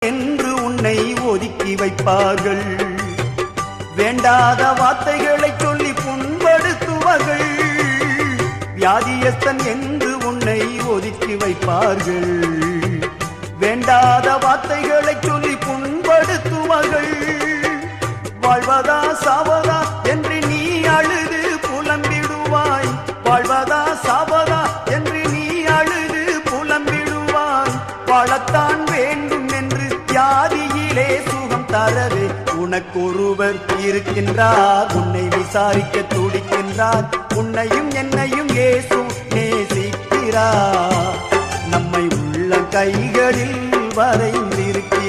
என்று உன்னை ஒதுக்கி வைப்பார்கள். வேண்டாத வார்த்தைகளை சொல்லி புண்படுத்துவார்கள். வியாதியஸ்தன் என்று உன்னை ஒதுக்கி வைப்பார்கள். வேண்டாத வார்த்தைகளை சொல்லி புண்படுத்துவார்கள். வாழ்வதா சாவதா என்று நீ அழுது புலம்பிடுவாய். வாழ்வதா சாவதா என்று நீ அழுது புலம்பிடுவாய். வாழத்தான் வேண்டும் என்று வியாதியிலே சுகம் தரவே உனக்கொருவர் இருக்கின்றார். உன்னை விசாரிக்க துடிக்கின்றார். உன்னையும் என்னையும் இயேசு நேசிக்கிறார். நம்மை உள்ள கைகளில் வரைந்திருக்கிறார்.